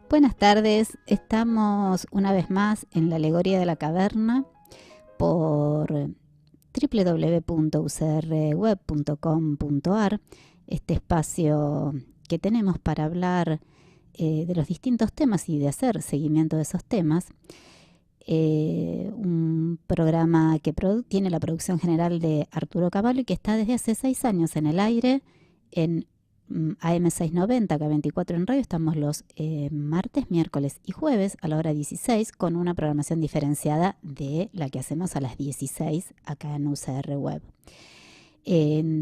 Buenas tardes, estamos una vez más en la Alegoría de la Caverna por www.ucrweb.com.ar, este espacio que tenemos para hablar de los distintos temas y de hacer seguimiento de esos temas. Un programa que tiene la producción general de Arturo Cavallo y que está desde hace 6 años en el aire en AM690, K24 en radio. Estamos los martes, miércoles y jueves a la hora 16 con una programación diferenciada de la que hacemos a las 16 acá en UCR Web.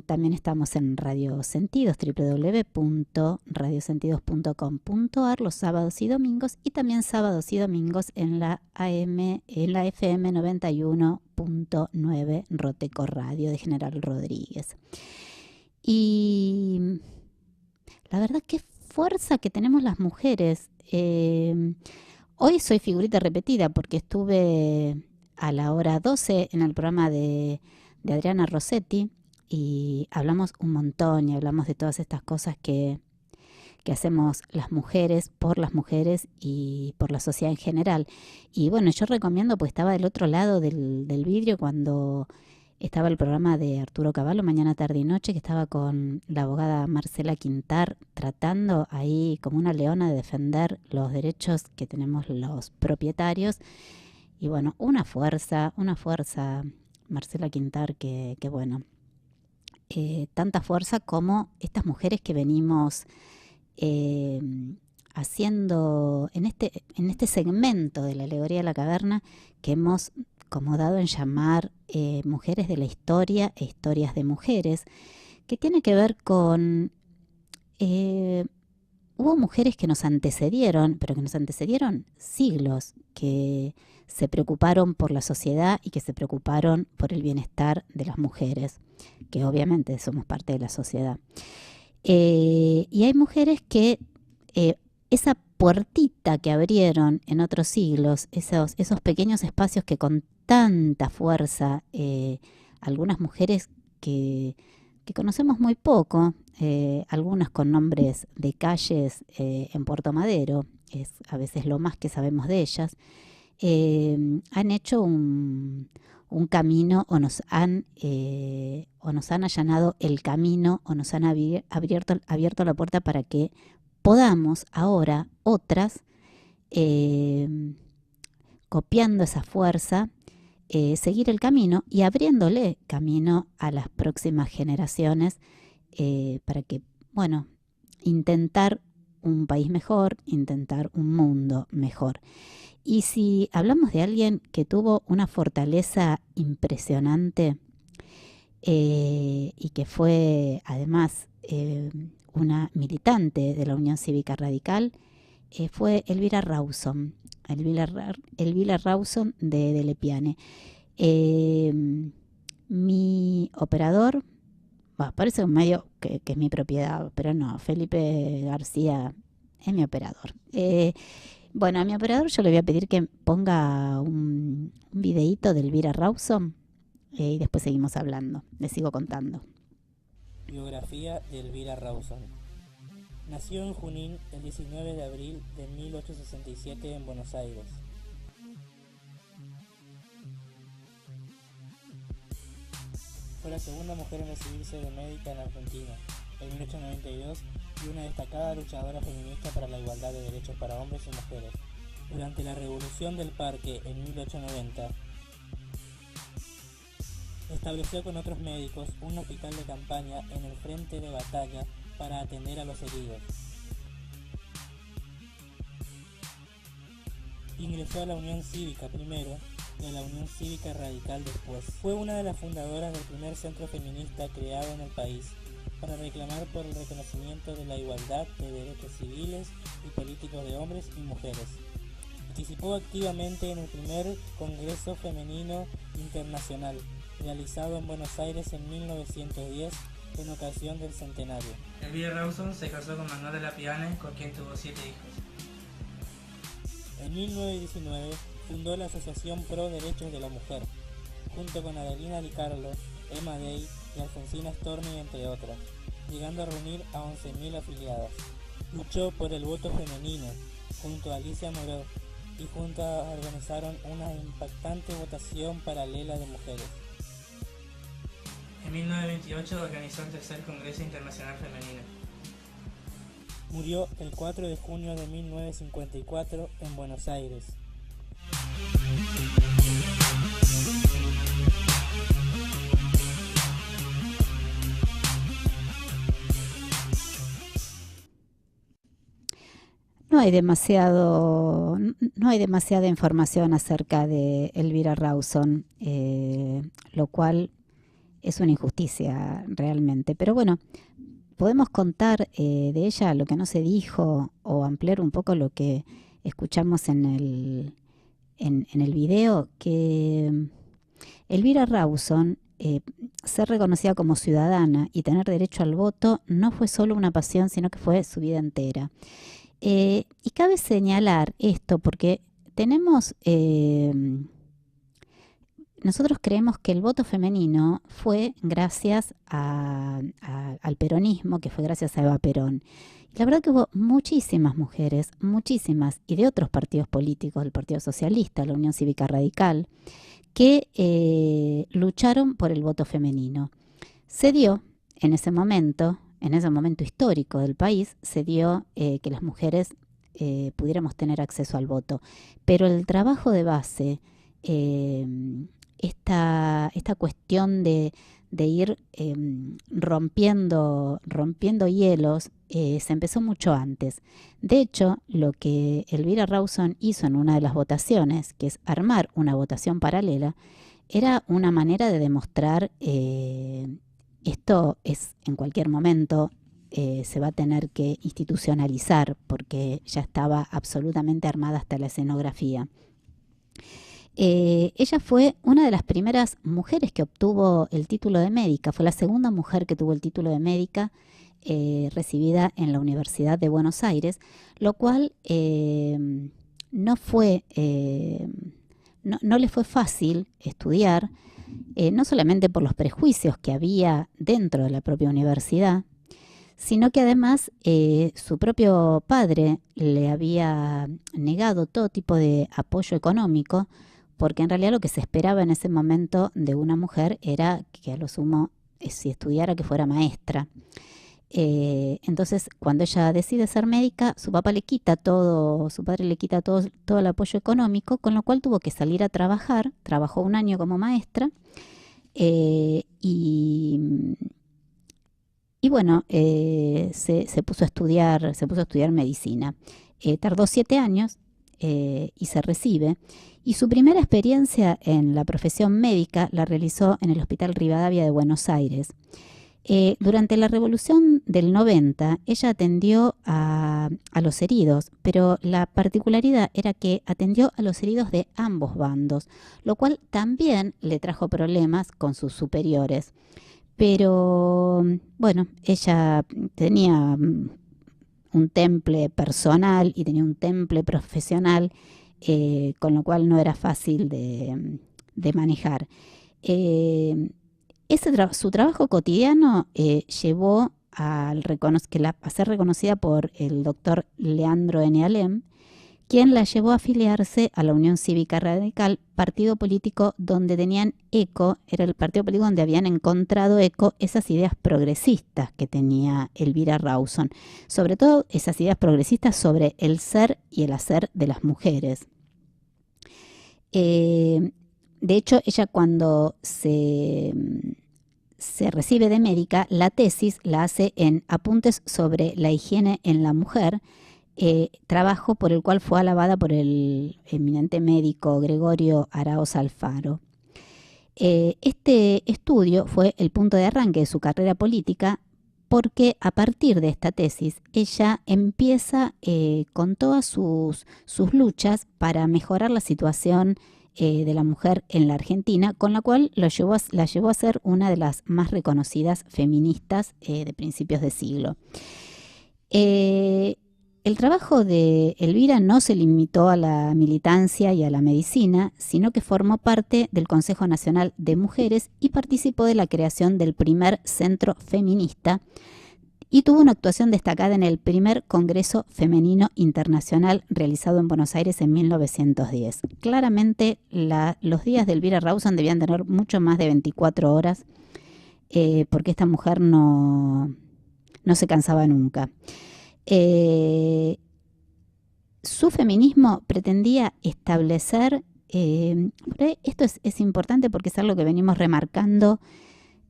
También estamos en Radio Sentidos, www.radiosentidos.com.ar los sábados y domingos, y también sábados y domingos en la FM 91.9 Roteco Radio de General Rodríguez. Y la verdad, qué fuerza que tenemos las mujeres. Hoy soy figurita repetida porque estuve a la hora 12 en el programa de Adriana Rossetti y hablamos un montón y hablamos de todas estas cosas que hacemos las mujeres por las mujeres y por la sociedad en general. Y bueno, yo recomiendo, pues estaba del otro lado del vidrio cuando estaba el programa de Arturo Cavallo, Mañana, Tarde y Noche, que estaba con la abogada Marcela Quintar, tratando ahí como una leona de defender los derechos que tenemos los propietarios. Y bueno, una fuerza, Marcela Quintar, que bueno, tanta fuerza como estas mujeres que venimos haciendo en este segmento de la Alegoría de la Caverna, que hemos como dado en llamar Mujeres de la Historia e Historias de Mujeres, que tiene que ver con hubo mujeres que nos antecedieron, pero que nos antecedieron siglos, que se preocuparon por la sociedad y que se preocuparon por el bienestar de las mujeres, que obviamente somos parte de la sociedad. Y hay mujeres que esa puertita que abrieron en otros siglos, esos pequeños espacios que con tanta fuerza, algunas mujeres que conocemos muy poco, algunas con nombres de calles en Puerto Madero, es a veces lo más que sabemos de ellas, han hecho un camino o nos han allanado el camino o nos han abierto la puerta para que podamos ahora otras, copiando esa fuerza, seguir el camino y abriéndole camino a las próximas generaciones para que, bueno, intentar un país mejor, intentar un mundo mejor. Y si hablamos de alguien que tuvo una fortaleza impresionante y que fue además una militante de la Unión Cívica Radical, fue Elvira Rawson. Elvira Rawson de Lepiane. Mi operador, parece un medio que es mi propiedad, pero no, Felipe García es mi operador. Bueno, a mi operador yo le voy a pedir que ponga un videíto de Elvira Rawson y después seguimos hablando, les sigo contando. Biografía de Elvira Rawson. Nació en Junín el 19 de abril de 1867 en Buenos Aires. Fue la segunda mujer en recibirse de médica en Argentina en 1892 y una destacada luchadora feminista para la igualdad de derechos para hombres y mujeres. Durante la Revolución del Parque en 1890, estableció con otros médicos un hospital de campaña en el frente de batalla para atender a los heridos. Ingresó a la Unión Cívica primero y a la Unión Cívica Radical después. Fue una de las fundadoras del primer centro feminista creado en el país para reclamar por el reconocimiento de la igualdad de derechos civiles y políticos de hombres y mujeres. Participó activamente en el primer Congreso Femenino Internacional, realizado en Buenos Aires en 1910 en ocasión del centenario. Elvira Rawson se casó con Manuel de la Piane, con quien tuvo 7 hijos. En 1919 fundó la Asociación Pro Derechos de la Mujer, junto con Adelina Di Carlo, Emma Day y Alfonsina Storni, entre otras, llegando a reunir a 11.000 afiliadas. Luchó por el voto femenino, junto a Alicia Moreau, y juntas organizaron una impactante votación paralela de mujeres. En 1928 organizó el tercer Congreso Internacional Femenino. Murió el 4 de junio de 1954 en Buenos Aires. No hay demasiada información acerca de Elvira Rawson, lo cual es una injusticia realmente. Pero bueno, podemos contar de ella lo que no se dijo o ampliar un poco lo que escuchamos en el video, que Elvira Rawson, ser reconocida como ciudadana y tener derecho al voto no fue solo una pasión, sino que fue su vida entera. Y cabe señalar esto porque nosotros creemos que el voto femenino fue gracias al peronismo, que fue gracias a Eva Perón. Y la verdad que hubo muchísimas mujeres, muchísimas, y de otros partidos políticos, del Partido Socialista, la Unión Cívica Radical, que lucharon por el voto femenino. Se dio en ese momento histórico del país, se dio que las mujeres pudiéramos tener acceso al voto. Pero el trabajo de base, esta cuestión de ir rompiendo hielos, se empezó mucho antes. De hecho, lo que Elvira Rawson hizo en una de las votaciones, que es armar una votación paralela, era una manera de demostrar esto es en cualquier momento se va a tener que institucionalizar porque ya estaba absolutamente armada hasta la escenografía. Ella fue una de las primeras mujeres que obtuvo el título de médica, fue la segunda mujer que tuvo el título de médica recibida en la Universidad de Buenos Aires, lo cual no le fue fácil estudiar, no solamente por los prejuicios que había dentro de la propia universidad, sino que además su propio padre le había negado todo tipo de apoyo económico, porque en realidad lo que se esperaba en ese momento de una mujer era que a lo sumo, si estudiara, que fuera maestra. Entonces, cuando ella decide ser médica, su padre le quita todo el apoyo económico, con lo cual tuvo que salir a trabajar. Trabajó un año como maestra y bueno, se puso a estudiar medicina. Tardó 7 años y se recibe. Y su primera experiencia en la profesión médica la realizó en el Hospital Rivadavia de Buenos Aires. Durante la Revolución del 90, ella atendió a los heridos, pero la particularidad era que atendió a los heridos de ambos bandos, lo cual también le trajo problemas con sus superiores. Pero bueno, ella tenía un temple personal y tenía un temple profesional, con lo cual no era fácil de manejar. Su trabajo cotidiano llevó a ser reconocida por el doctor Leandro N. Alem, quien la llevó a afiliarse a la Unión Cívica Radical, partido político donde tenían eco, era el partido político donde habían encontrado eco esas ideas progresistas que tenía Elvira Rawson, sobre todo esas ideas progresistas sobre el ser y el hacer de las mujeres. De hecho, ella cuando se recibe de médica, la tesis la hace en Apuntes sobre la higiene en la mujer, trabajo por el cual fue alabada por el eminente médico Gregorio Araoz Alfaro. Este estudio fue el punto de arranque de su carrera política, porque a partir de esta tesis ella empieza con todas sus luchas para mejorar la situación de la mujer en la Argentina, con la cual la llevó a ser una de las más reconocidas feministas de principios de siglo. El trabajo de Elvira no se limitó a la militancia y a la medicina, sino que formó parte del Consejo Nacional de Mujeres y participó de la creación del primer centro feminista y tuvo una actuación destacada en el primer Congreso Femenino Internacional realizado en Buenos Aires en 1910. Claramente los días de Elvira Rawson debían tener mucho más de 24 horas porque esta mujer no se cansaba nunca. Su feminismo pretendía establecer, esto es importante porque es algo que venimos remarcando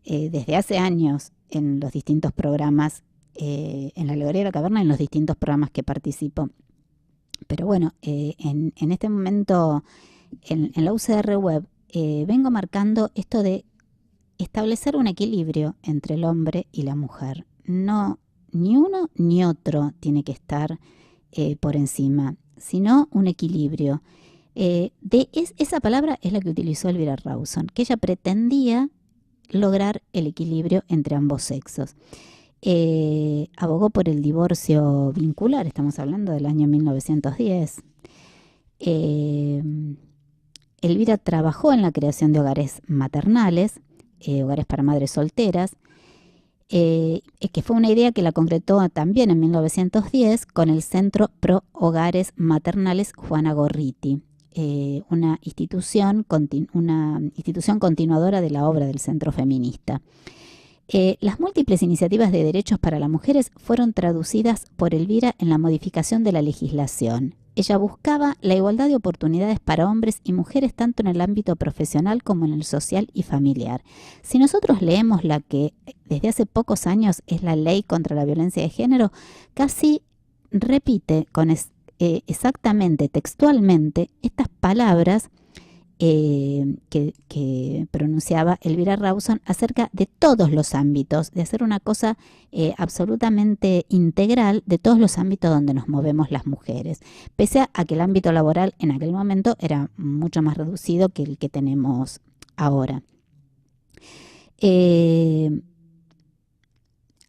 desde hace años en los distintos programas, en la Alegoría de la Caverna, en los distintos programas que participo. Pero bueno, en este momento en la UCR Web vengo marcando esto de establecer un equilibrio entre el hombre y la mujer. No, ni uno ni otro tiene que estar por encima, sino un equilibrio. Esa palabra es la que utilizó Elvira Rawson, que ella pretendía lograr el equilibrio entre ambos sexos. Abogó por el divorcio vincular, estamos hablando del año 1910. Elvira trabajó en la creación de hogares maternales, hogares para madres solteras, que fue una idea que la concretó también en 1910 con el Centro Pro Hogares Maternales Juana Gorriti, una institución continuadora de la obra del Centro Feminista. Las múltiples iniciativas de derechos para las mujeres fueron traducidas por Elvira en la modificación de la legislación. Ella buscaba la igualdad de oportunidades para hombres y mujeres tanto en el ámbito profesional como en el social y familiar. Si nosotros leemos la que desde hace pocos años es la Ley contra la Violencia de Género, casi repite exactamente, textualmente, estas palabras que pronunciaba Elvira Rawson acerca de todos los ámbitos, de hacer una cosa absolutamente integral de todos los ámbitos donde nos movemos las mujeres, pese a que el ámbito laboral en aquel momento era mucho más reducido que el que tenemos ahora.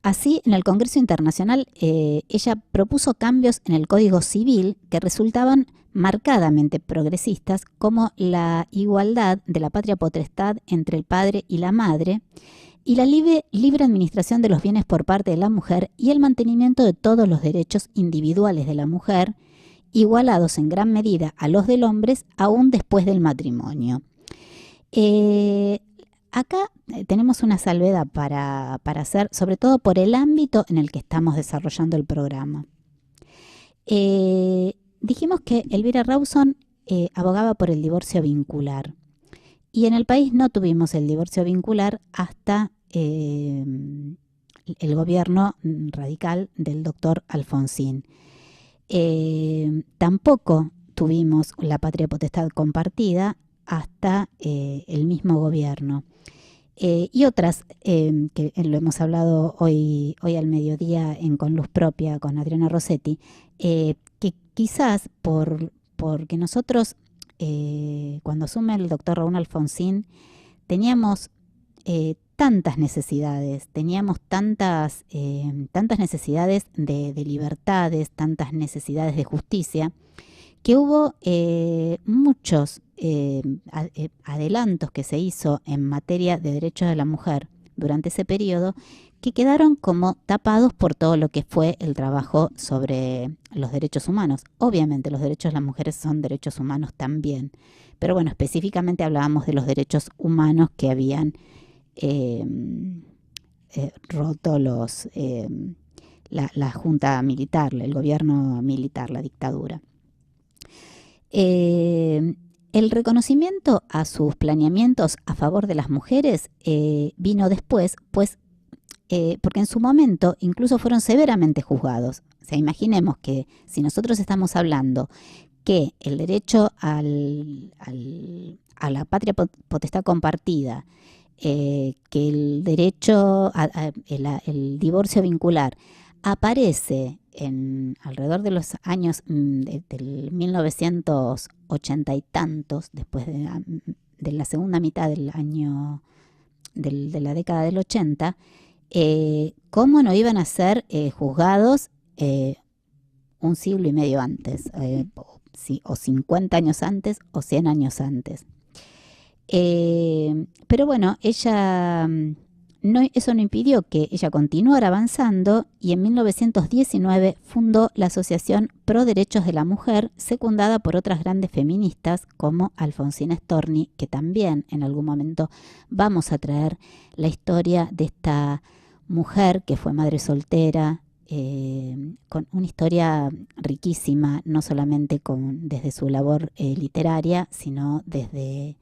Así, en el Congreso Internacional, ella propuso cambios en el Código Civil que resultaban marcadamente progresistas, como la igualdad de la patria potestad entre el padre y la madre, y la libre administración de los bienes por parte de la mujer y el mantenimiento de todos los derechos individuales de la mujer, igualados en gran medida a los del hombre, aún después del matrimonio. Acá tenemos una salvedad para hacer, sobre todo por el ámbito en el que estamos desarrollando el programa. Dijimos que Elvira Rawson abogaba por el divorcio vincular. Y en el país no tuvimos el divorcio vincular hasta el gobierno radical del doctor Alfonsín. Tampoco tuvimos la patria potestad compartida hasta el mismo gobierno. Y otras que lo hemos hablado hoy al mediodía en Con Luz Propia con Adriana Rossetti, que quizás porque nosotros cuando asume el doctor Raúl Alfonsín teníamos tantas necesidades, tantas necesidades de libertades, tantas necesidades de justicia, que hubo muchos adelantos que se hizo en materia de derechos de la mujer durante ese periodo que quedaron como tapados por todo lo que fue el trabajo sobre los derechos humanos. Obviamente los derechos de las mujeres son derechos humanos también, pero bueno, específicamente hablábamos de los derechos humanos que habían roto la junta militar, el gobierno militar, la dictadura. El reconocimiento a sus planeamientos a favor de las mujeres vino después, pues porque en su momento incluso fueron severamente juzgados. sea, imaginemos que si nosotros estamos hablando que el derecho a la patria potestad compartida, que el derecho el divorcio vincular aparece alrededor de los años del 1980 y tantos, después de la segunda mitad del año de la década del 80, ¿cómo no iban a ser juzgados un siglo y medio antes, o 50 años antes, o 100 años antes? Pero bueno, ella eso no impidió que ella continuara avanzando, y en 1919 fundó la Asociación Pro Derechos de la Mujer, secundada por otras grandes feministas como Alfonsina Storni, que también en algún momento vamos a traer la historia de esta mujer que fue madre soltera, con una historia riquísima, no solamente desde su labor literaria, sino desde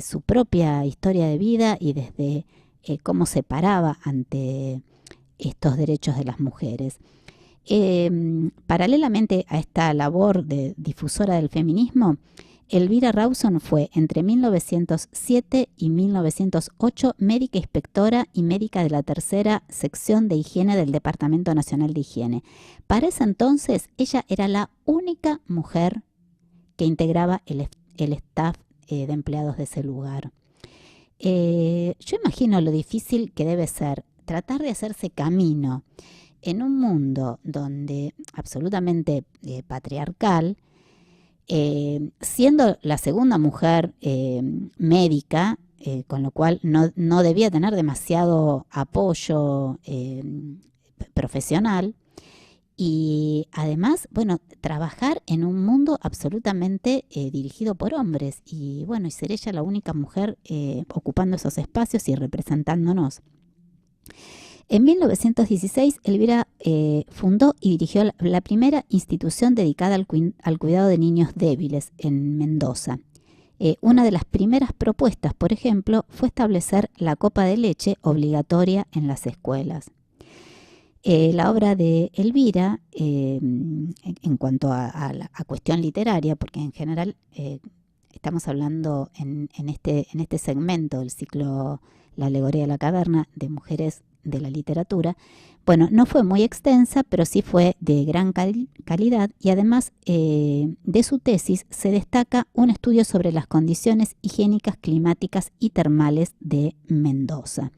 su propia historia de vida y desde cómo se paraba ante estos derechos de las mujeres. Paralelamente a esta labor de difusora del feminismo, Elvira Rawson fue entre 1907 y 1908 médica inspectora y médica de la tercera sección de higiene del Departamento Nacional de Higiene. Para ese entonces, ella era la única mujer que integraba el staff de empleados de ese lugar. Yo imagino lo difícil que debe ser tratar de hacerse camino en un mundo donde absolutamente patriarcal, siendo la segunda mujer médica, con lo cual no debía tener demasiado apoyo profesional, y además, bueno, trabajar en un mundo absolutamente dirigido por hombres, y bueno, y ser ella la única mujer ocupando esos espacios y representándonos. En 1916, Elvira fundó y dirigió la primera institución dedicada al cuidado de niños débiles en Mendoza. Una de las primeras propuestas, por ejemplo, fue establecer la copa de leche obligatoria en las escuelas. La obra de Elvira, en cuanto a cuestión literaria, porque en general estamos hablando en este segmento del ciclo La alegoría de la caverna, de mujeres de la literatura, bueno, no fue muy extensa, pero sí fue de gran calidad, y además de su tesis se destaca un estudio sobre las condiciones higiénicas, climáticas y termales de Mendoza.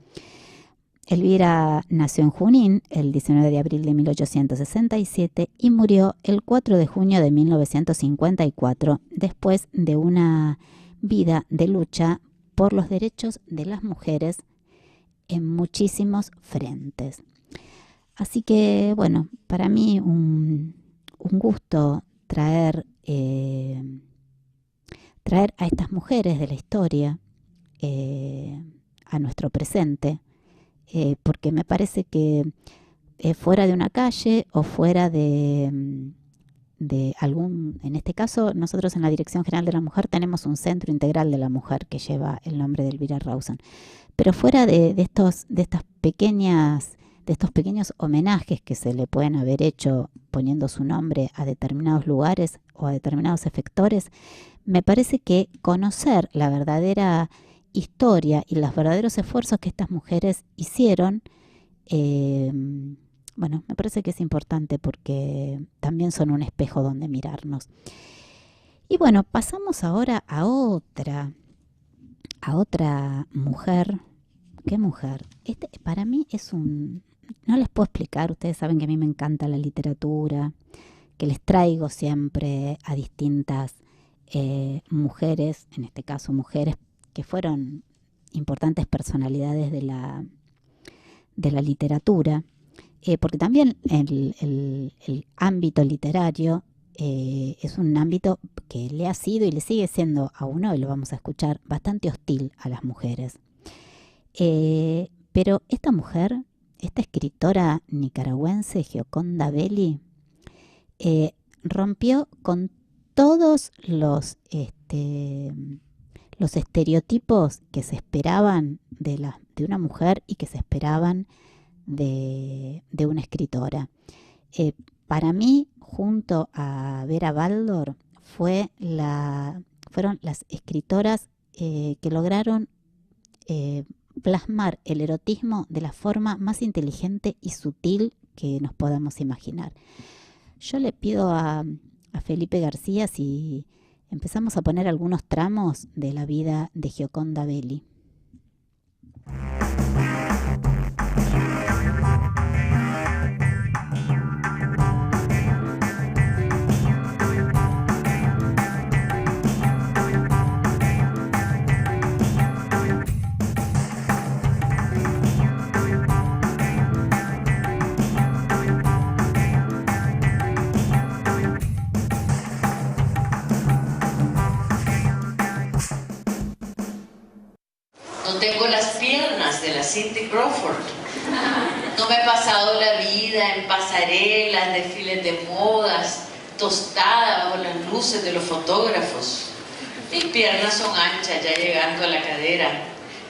Elvira nació en Junín el 19 de abril de 1867 y murió el 4 de junio de 1954, después de una vida de lucha por los derechos de las mujeres en muchísimos frentes. Así que, bueno, para mí un gusto traer a estas mujeres de la historia a nuestro presente, porque me parece que fuera de una calle o fuera de algún, en este caso nosotros en la Dirección General de la Mujer tenemos un centro integral de la mujer que lleva el nombre de Elvira Rawson, pero fuera de estos pequeños homenajes que se le pueden haber hecho poniendo su nombre a determinados lugares o a determinados efectores, me parece que conocer la verdadera historia y los verdaderos esfuerzos que estas mujeres hicieron, bueno, me parece que es importante porque también son un espejo donde mirarnos. Y bueno, pasamos ahora a otra mujer. ¿Qué mujer? Para mí no les puedo explicar, ustedes saben que a mí me encanta la literatura, que les traigo siempre a distintas mujeres, en este caso mujeres que fueron importantes personalidades de la literatura, porque también el ámbito literario es un ámbito que le ha sido y le sigue siendo aún hoy, lo vamos a escuchar, bastante hostil a las mujeres. Pero esta mujer, esta escritora nicaragüense, Gioconda Belli, rompió con todos los estereotipos que se esperaban de una mujer y que se esperaban de una escritora. para mí, junto a Vera Baldor, fueron las escritoras que lograron plasmar el erotismo de la forma más inteligente y sutil que nos podamos imaginar. Yo le pido a Felipe García si empezamos a poner algunos tramos de la vida de Gioconda Belli. No tengo las piernas de la Cindy Crawford. No me he pasado la vida en pasarelas, desfiles de modas, tostada bajo las luces de los fotógrafos. Mis piernas son anchas ya llegando a la cadera.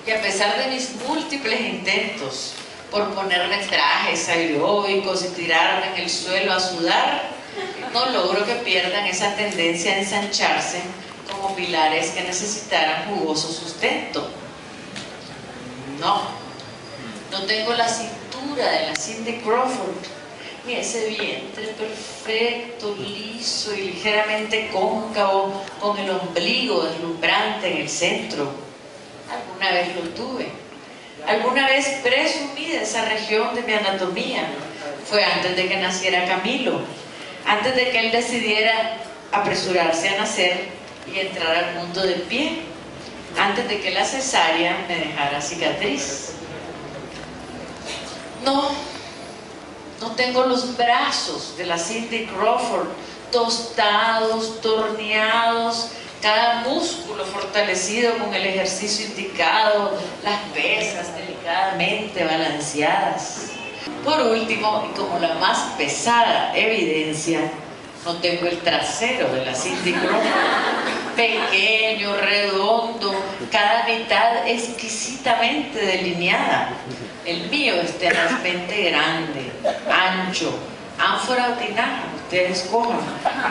Y a pesar de mis múltiples intentos por ponerme trajes aeróbicos y tirarme en el suelo a sudar, no logro que pierdan esa tendencia a ensancharse como pilares que necesitaran jugoso sustento. No tengo la cintura de la Cindy Crawford, ni ese vientre perfecto, liso y ligeramente cóncavo, con el ombligo deslumbrante en el centro. Alguna vez lo tuve. Alguna vez presumí de esa región de mi anatomía. Fue antes de que naciera Camilo, antes de que él decidiera apresurarse a nacer y entrar al mundo de pie, antes de que la cesárea me dejara cicatriz. No tengo los brazos de la Cindy Crawford, tostados, torneados, cada músculo fortalecido con el ejercicio indicado, las pesas delicadamente balanceadas. Por último, y como la más pesada evidencia, no tengo el trasero de la Cindy Crawford, pequeño, redondo, cada mitad exquisitamente delineada. El mío es tenazmente grande, ancho, ánfora o tinaja, ustedes escojan.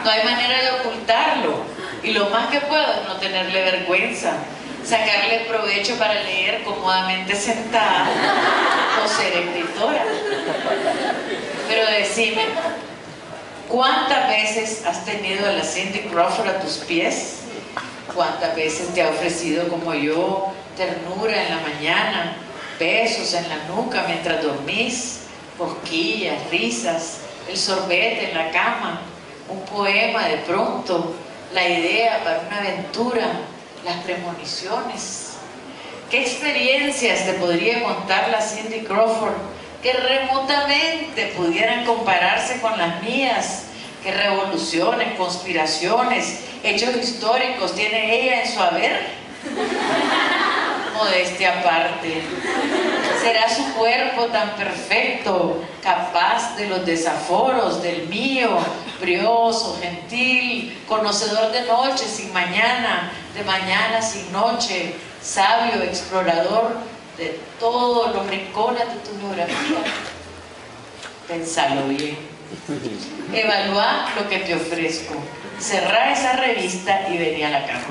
No hay manera de ocultarlo, y lo más que puedo es no tenerle vergüenza, sacarle provecho para leer cómodamente sentada o ser escritora. Pero decime, ¿cuántas veces has tenido a la Cindy Crawford a tus pies? ¿Cuántas veces te ha ofrecido como yo ternura en la mañana, besos en la nuca mientras dormís, cosquillas, risas, el sorbete en la cama, un poema de pronto, la idea para una aventura, las premoniciones? ¿Qué experiencias te podría contar la Cindy Crawford que remotamente pudieran compararse con las mías? ¿Qué revoluciones, conspiraciones, hechos históricos tiene ella en su haber? Modestia aparte, ¿será su cuerpo tan perfecto, capaz de los desaforos del mío, brioso, gentil, conocedor de noche sin mañana, de mañana sin noche, sabio, explorador de todos los rincones de tu biografía? Pensalo bien. Evalúa lo que te ofrezco. Cerrá esa revista y vení a la cama.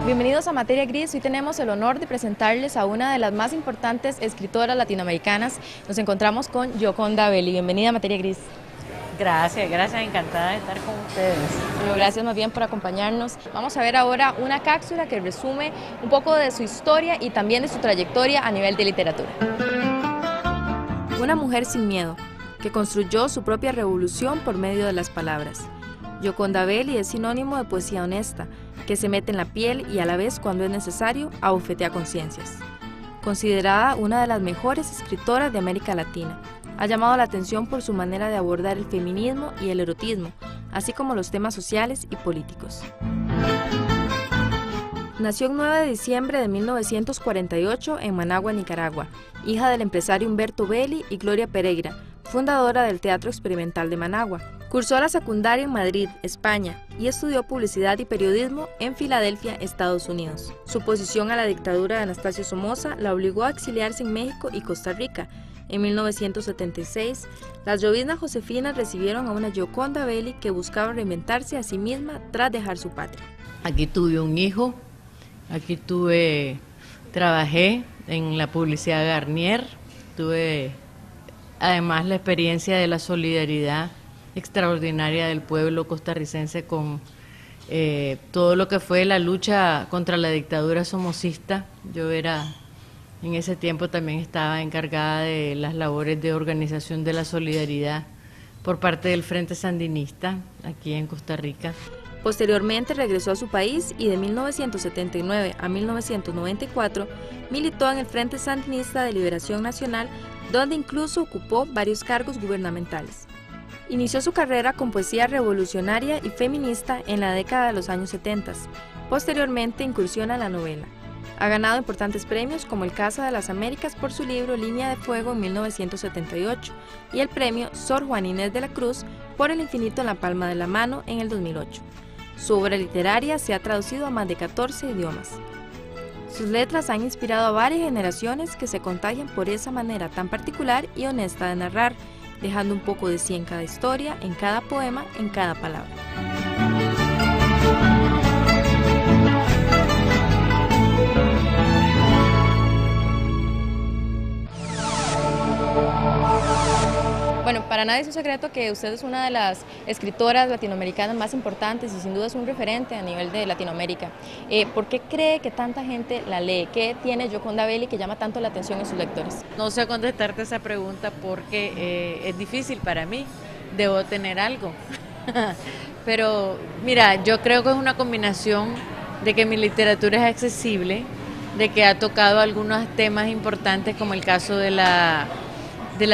Bienvenidos a Materia Gris. Hoy tenemos el honor de presentarles a una de las más importantes escritoras latinoamericanas. Nos encontramos con Gioconda Belli. Bienvenida a Materia Gris. Gracias, encantada de estar con ustedes. Bueno, gracias más bien por acompañarnos. Vamos a ver ahora una cápsula que resume un poco de su historia y también de su trayectoria a nivel de literatura. Una mujer sin miedo, que construyó su propia revolución por medio de las palabras. Gioconda Belli es sinónimo de poesía honesta, que se mete en la piel y a la vez, cuando es necesario, abofetea conciencias. Considerada una de las mejores escritoras de América Latina, ha llamado la atención por su manera de abordar el feminismo y el erotismo, así como los temas sociales y políticos. Nació el 9 de diciembre de 1948 en Managua, Nicaragua, hija del empresario Humberto Belli y Gloria Pereira, fundadora del Teatro Experimental de Managua. Cursó la secundaria en Madrid, España, y estudió publicidad y periodismo en Filadelfia, Estados Unidos. Su oposición a la dictadura de Anastasio Somoza la obligó a exiliarse en México y Costa Rica. En 1976, las lloviznas josefinas recibieron a una Gioconda Belli que buscaba reinventarse a sí misma tras dejar su patria. Aquí tuve un hijo, trabajé en la publicidad Garnier, tuve además la experiencia de la solidaridad extraordinaria del pueblo costarricense con todo lo que fue la lucha contra la dictadura somocista. En ese tiempo también estaba encargada de las labores de organización de la solidaridad por parte del Frente Sandinista aquí en Costa Rica. Posteriormente regresó a su país y de 1979 a 1994 militó en el Frente Sandinista de Liberación Nacional, donde incluso ocupó varios cargos gubernamentales. Inició su carrera con poesía revolucionaria y feminista en la década de los años 70. Posteriormente incursiona en la novela. Ha ganado importantes premios como el Casa de las Américas por su libro Línea de Fuego en 1978 y el premio Sor Juana Inés de la Cruz por El infinito en la palma de la mano en el 2008. Su obra literaria se ha traducido a más de 14 idiomas. Sus letras han inspirado a varias generaciones que se contagian por esa manera tan particular y honesta de narrar, dejando un poco de sí en cada historia, en cada poema, en cada palabra. Bueno, para nadie es un secreto que usted es una de las escritoras latinoamericanas más importantes y sin duda es un referente a nivel de Latinoamérica. ¿Por qué cree que tanta gente la lee? ¿Qué tiene Gioconda Belli que llama tanto la atención en sus lectores? No sé contestarte esa pregunta porque es difícil para mí, debo tener algo. Pero mira, yo creo que es una combinación de que mi literatura es accesible, de que ha tocado algunos temas importantes como el caso de la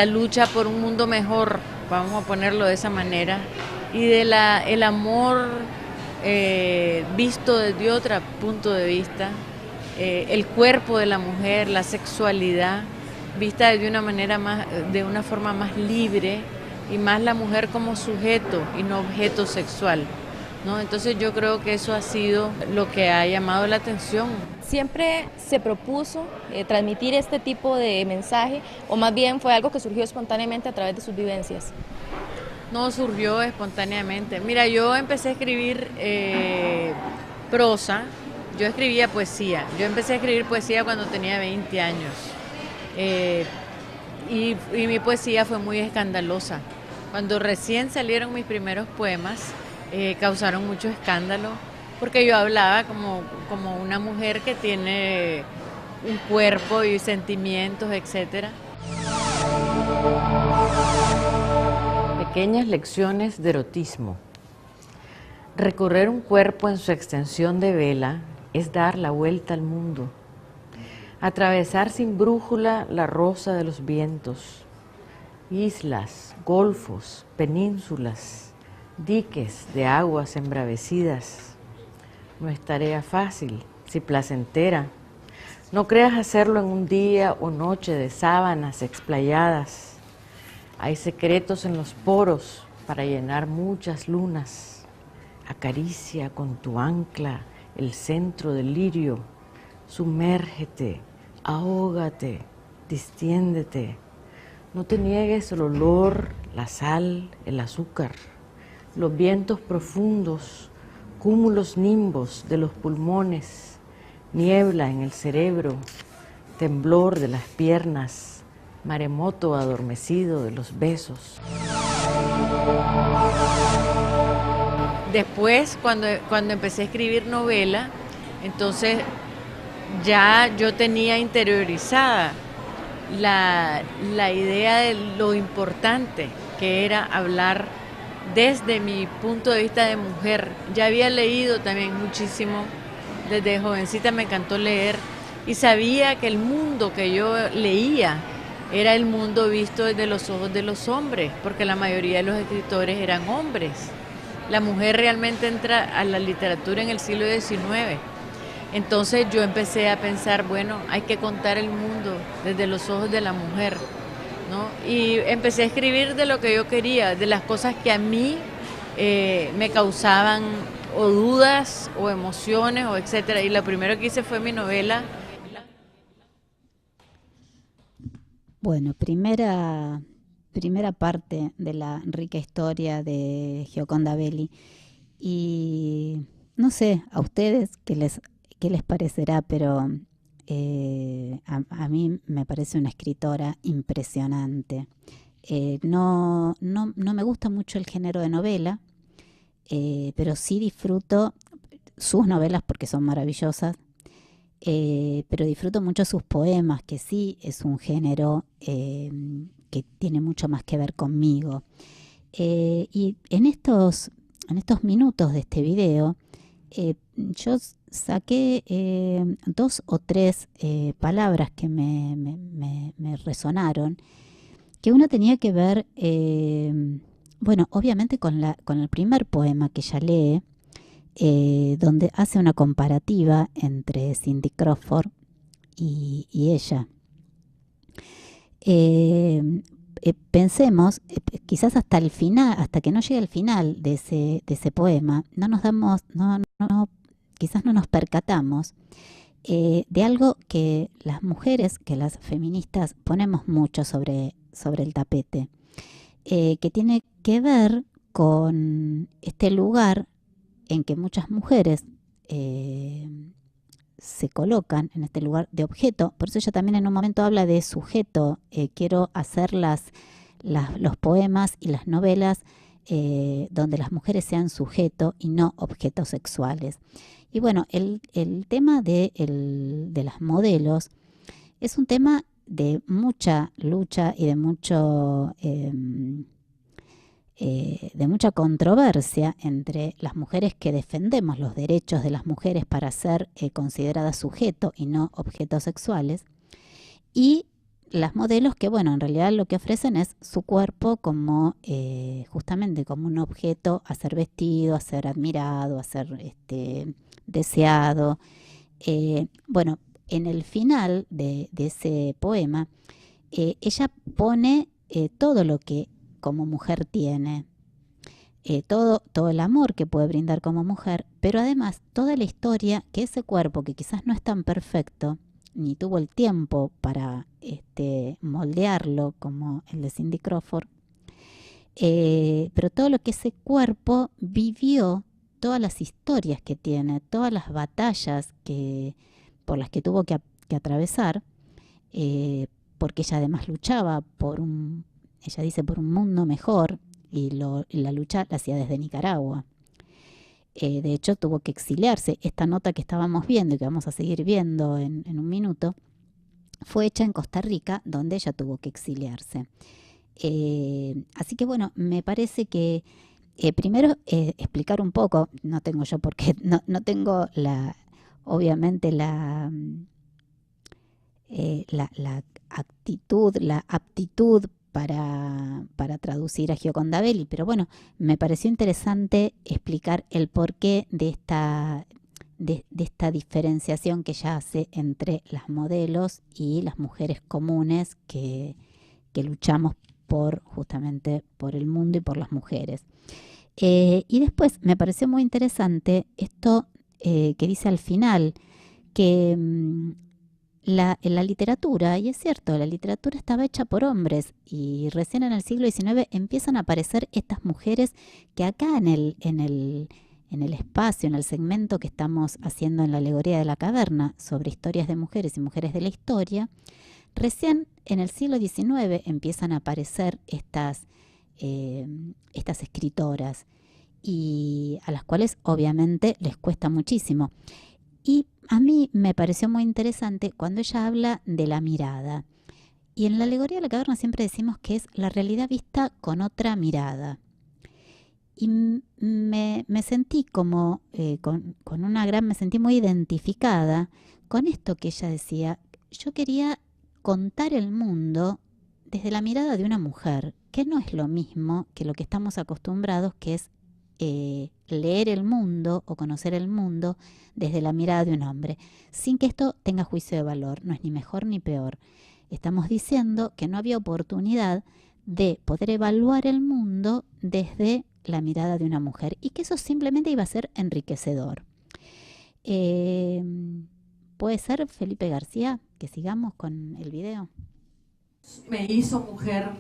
lucha por un mundo mejor, vamos a ponerlo de esa manera, y de el amor visto desde otro punto de vista, el cuerpo de la mujer, la sexualidad, vista de una forma más libre y más la mujer como sujeto y no objeto sexual, ¿no? Entonces yo creo que eso ha sido lo que ha llamado la atención. ¿Siempre se propuso transmitir este tipo de mensaje o más bien fue algo que surgió espontáneamente a través de sus vivencias? No, surgió espontáneamente. Mira, yo empecé a escribir prosa, yo escribía poesía. Yo empecé a escribir poesía cuando tenía 20 años y mi poesía fue muy escandalosa. Cuando recién salieron mis primeros poemas causaron mucho escándalo, porque yo hablaba como una mujer que tiene un cuerpo y sentimientos, etc. Pequeñas lecciones de erotismo. Recorrer un cuerpo en su extensión de vela es dar la vuelta al mundo. Atravesar sin brújula la rosa de los vientos. Islas, golfos, penínsulas, diques de aguas embravecidas. No es tarea fácil, si placentera. No creas hacerlo en un día o noche de sábanas explayadas. Hay secretos en los poros para llenar muchas lunas. Acaricia con tu ancla el centro del lirio. Sumérgete, ahógate, distiéndete. No te niegues el olor, la sal, el azúcar, los vientos profundos, cúmulos nimbos de los pulmones, niebla en el cerebro, temblor de las piernas, maremoto adormecido de los besos. Después, cuando empecé a escribir novela, entonces ya yo tenía interiorizada la idea de lo importante que era hablar desde mi punto de vista de mujer. Ya había leído también muchísimo, desde jovencita me encantó leer y sabía que el mundo que yo leía era el mundo visto desde los ojos de los hombres, porque la mayoría de los escritores eran hombres. La mujer realmente entra a la literatura en el siglo XIX. Entonces yo empecé a pensar, bueno, hay que contar el mundo desde los ojos de la mujer. ¿no? Y empecé a escribir de lo que yo quería, de las cosas que a mí me causaban o dudas o emociones o etcétera. Y lo primero que hice fue mi novela. Bueno, primera parte de la rica historia de Gioconda Belli. Y no sé, a ustedes qué les parecerá, pero a mí me parece una escritora impresionante. No me gusta mucho el género de novela, pero sí disfruto sus novelas porque son maravillosas, pero disfruto mucho sus poemas, que sí es un género que tiene mucho más que ver conmigo. Y en estos minutos de este video, yo saqué 2 o 3 palabras que me resonaron, que una tenía que ver, bueno, obviamente con el primer poema que ella lee, donde hace una comparativa entre Cindy Crawford y ella. Pensemos, quizás hasta el final, hasta que no llegue al final de ese poema, quizás no nos percatamos de algo que las mujeres, que las feministas ponemos mucho sobre el tapete, que tiene que ver con este lugar en que muchas mujeres se colocan, en este lugar de objeto. Por eso ella también en un momento habla de sujeto. Quiero hacer los poemas y las novelas donde las mujeres sean sujeto y no objetos sexuales. Y bueno, el tema de las modelos es un tema de mucha lucha y de mucha controversia entre las mujeres que defendemos los derechos de las mujeres para ser consideradas sujeto y no objetos sexuales, y las modelos que, bueno, en realidad lo que ofrecen es su cuerpo como justamente como un objeto a ser vestido, a ser admirado, a ser deseado. Bueno, en el final de ese poema, ella pone todo lo que como mujer tiene, todo el amor que puede brindar como mujer, pero además toda la historia que ese cuerpo, que quizás no es tan perfecto, ni tuvo el tiempo para moldearlo como el de Cindy Crawford, pero todo lo que ese cuerpo vivió, todas las historias que tiene, todas las batallas por las que tuvo que atravesar, porque ella además luchaba ella dice, por un mundo mejor, y la lucha la hacía desde Nicaragua. De hecho, tuvo que exiliarse. Esta nota que estábamos viendo y que vamos a seguir viendo en un minuto, fue hecha en Costa Rica, donde ella tuvo que exiliarse. Así que bueno, me parece que primero explicar un poco, no tengo yo porque no tengo obviamente la actitud, la aptitud para traducir a Gioconda Belli, pero bueno, me pareció interesante explicar el porqué de esta diferenciación que ella hace entre las modelos y las mujeres comunes que luchamos justamente por el mundo y por las mujeres. Y después me pareció muy interesante esto que dice al final, que en la literatura, y es cierto, la literatura estaba hecha por hombres, y recién en el siglo XIX empiezan a aparecer estas mujeres que acá en el espacio, en el segmento que estamos haciendo en la alegoría de la caverna sobre historias de mujeres y mujeres de la historia, recién en el siglo XIX empiezan a aparecer estas escritoras, y a las cuales obviamente les cuesta muchísimo. Y a mí me pareció muy interesante cuando ella habla de la mirada. Y en la alegoría de la caverna siempre decimos que es la realidad vista con otra mirada. Y me sentí como, me sentí muy identificada con esto que ella decía. Yo quería contar el mundo desde la mirada de una mujer, que no es lo mismo que lo que estamos acostumbrados, que es leer el mundo o conocer el mundo desde la mirada de un hombre, sin que esto tenga juicio de valor. No es ni mejor ni peor. Estamos diciendo que no había oportunidad de poder evaluar el mundo desde la mirada de una mujer y que eso simplemente iba a ser enriquecedor. ¿Puede ser, Felipe García, que sigamos con el video? Me hizo mujer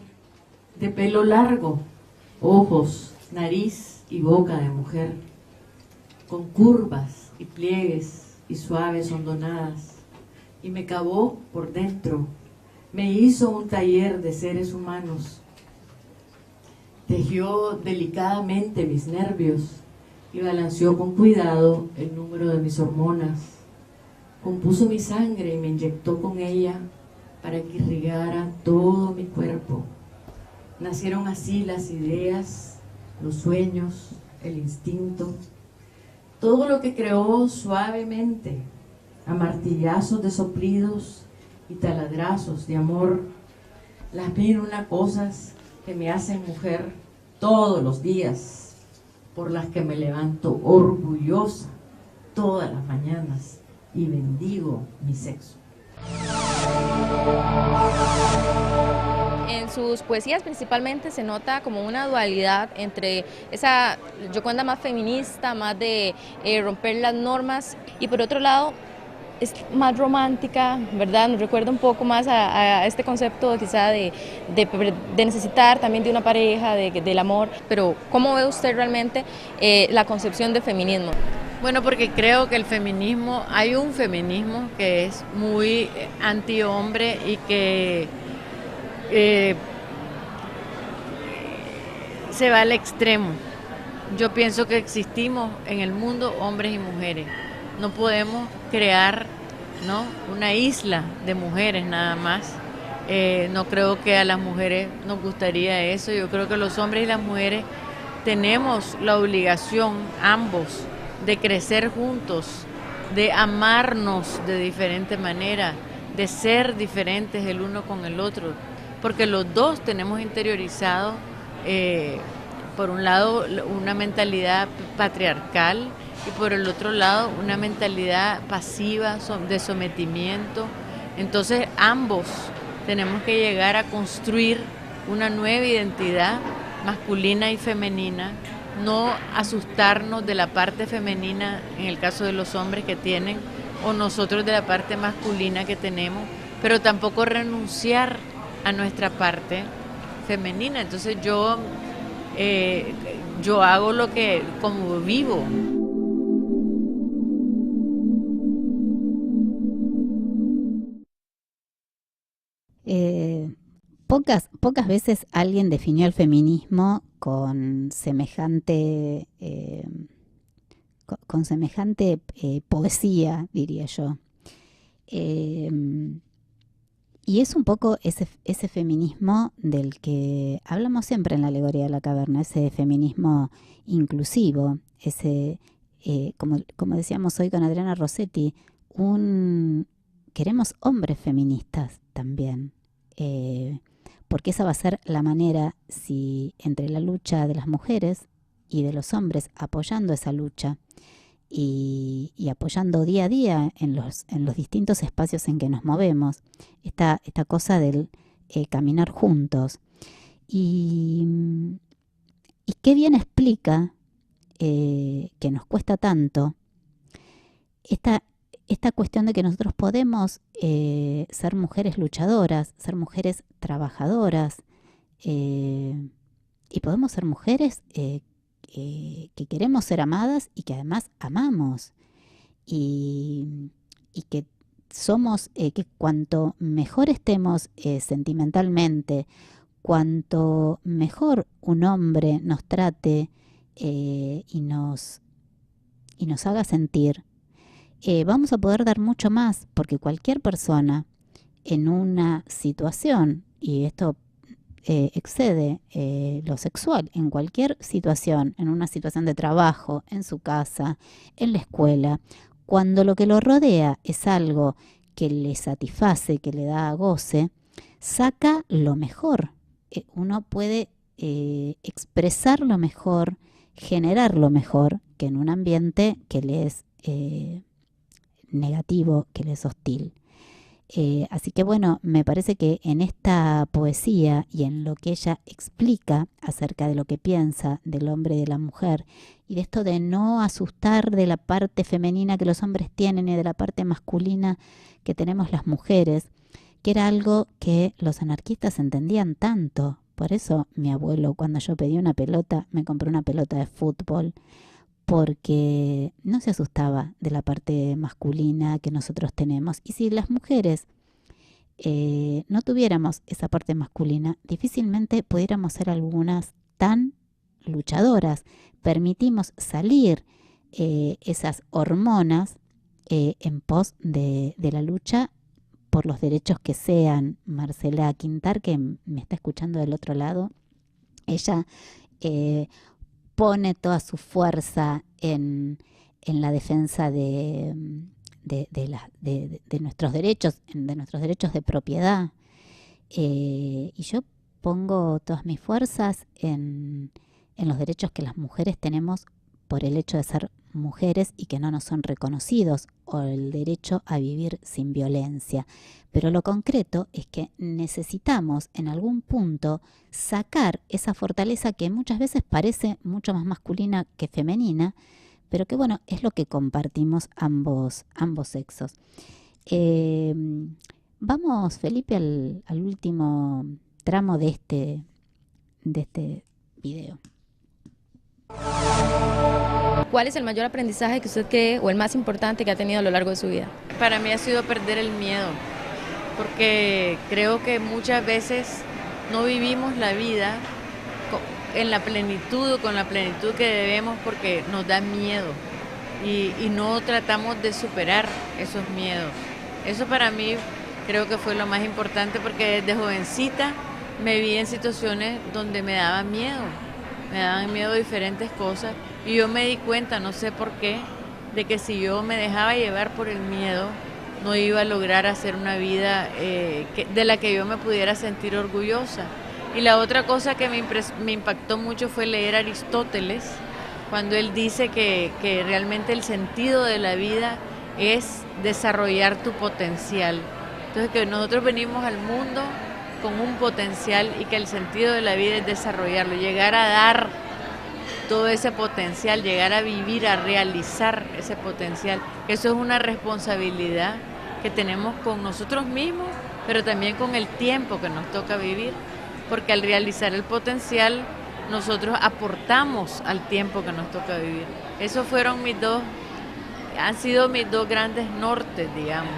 de pelo largo, ojos, nariz y boca de mujer, con curvas y pliegues y suaves hondonadas, y me cavó por dentro, me hizo un taller de seres humanos, tejió delicadamente mis nervios y balanceó con cuidado el número de mis hormonas, compuso mi sangre y me inyectó con ella para que irrigara todo mi cuerpo. Nacieron así las ideas, los sueños, el instinto, todo lo que creó suavemente, a martillazos de soplidos y taladrazos de amor, las mil una cosas que me hacen mujer todos los días, por las que me levanto orgullosa todas las mañanas y bendigo mi sexo. En sus poesías principalmente se nota como una dualidad entre esa Gioconda más feminista, más de romper las normas, y por otro lado es más romántica, ¿verdad? Nos recuerda un poco más a este concepto quizá de necesitar también de una pareja, del amor. Pero ¿cómo ve usted realmente la concepción del feminismo? Bueno, porque creo que el feminismo, hay un feminismo que es muy antihombre y que se va al extremo. Yo pienso que existimos en el mundo hombres y mujeres. No podemos crear, ¿no?, una isla de mujeres nada más. No creo que a las mujeres nos gustaría eso. Yo creo que los hombres y las mujeres tenemos la obligación, ambos, de crecer juntos, de amarnos de diferente manera, de ser diferentes el uno con el otro, porque los dos tenemos interiorizado, por un lado, una mentalidad patriarcal y por el otro lado, una mentalidad pasiva de sometimiento. Entonces, ambos tenemos que llegar a construir una nueva identidad masculina y femenina, no asustarnos de la parte femenina en el caso de los hombres que tienen, o nosotros de la parte masculina que tenemos, pero tampoco renunciar a nuestra parte femenina. Entonces yo hago lo que, como vivo. Pocas veces alguien definió el feminismo con semejante poesía, diría yo. Y es un poco ese feminismo del que hablamos siempre en la alegoría de la caverna, ese feminismo inclusivo, ese, como decíamos hoy con Adriana Rossetti, queremos hombres feministas también. Porque esa va a ser la manera, si entre la lucha de las mujeres y de los hombres, apoyando esa lucha y apoyando día a día en los distintos espacios en que nos movemos, esta cosa del caminar juntos. Y qué bien explica que nos cuesta tanto esta cuestión de que nosotros podemos ser mujeres luchadoras, ser mujeres trabajadoras, y podemos ser mujeres que queremos ser amadas y que además amamos, y que somos, que cuanto mejor estemos sentimentalmente, cuanto mejor un hombre nos trate y nos haga sentir, vamos a poder dar mucho más, porque cualquier persona en una situación, y esto excede lo sexual, en cualquier situación, en una situación de trabajo, en su casa, en la escuela, cuando lo que lo rodea es algo que le satisface, que le da goce, saca lo mejor. Uno puede expresar lo mejor, generar lo mejor, que en un ambiente que le es negativo, que le es hostil. Así que bueno, me parece que en esta poesía y en lo que ella explica acerca de lo que piensa del hombre y de la mujer, y de esto de no asustar de la parte femenina que los hombres tienen y de la parte masculina que tenemos las mujeres, que era algo que los anarquistas entendían tanto. Por eso mi abuelo, cuando yo pedí una pelota, me compró una pelota de fútbol, porque no se asustaba de la parte masculina que nosotros tenemos. Y si las mujeres no tuviéramos esa parte masculina, difícilmente pudiéramos ser algunas tan luchadoras. Permitimos salir esas hormonas en pos de la lucha por los derechos que sean. Marcela Quintar, que me está escuchando del otro lado, ella pone toda su fuerza en la defensa de nuestros derechos, de nuestros derechos de propiedad. Y yo pongo todas mis fuerzas en los derechos que las mujeres tenemos por el hecho de ser mujeres y que no nos son reconocidos, o el derecho a vivir sin violencia. Pero lo concreto es que necesitamos en algún punto sacar esa fortaleza que muchas veces parece mucho más masculina que femenina, pero que bueno, es lo que compartimos ambos sexos. Vamos, Felipe, al último tramo de este video. ¿Cuál es el mayor aprendizaje que usted cree o el más importante que ha tenido a lo largo de su vida? Para mí ha sido perder el miedo, porque creo que muchas veces no vivimos la vida en la plenitud o con la plenitud que debemos porque nos da miedo y no tratamos de superar esos miedos. Eso para mí creo que fue lo más importante, porque desde jovencita me vi en situaciones donde me daban miedo diferentes cosas, y yo me di cuenta, no sé por qué, de que si yo me dejaba llevar por el miedo, no iba a lograr hacer una vida de la que yo me pudiera sentir orgullosa. Y la otra cosa que me impactó mucho fue leer a Aristóteles, cuando él dice que realmente el sentido de la vida es desarrollar tu potencial. Entonces, que nosotros venimos al mundo con un potencial y que el sentido de la vida es desarrollarlo, llegar a dar todo ese potencial, llegar a vivir, a realizar ese potencial. Eso es una responsabilidad que tenemos con nosotros mismos, pero también con el tiempo que nos toca vivir, porque al realizar el potencial nosotros aportamos al tiempo que nos toca vivir. Esos han sido mis dos grandes nortes, digamos.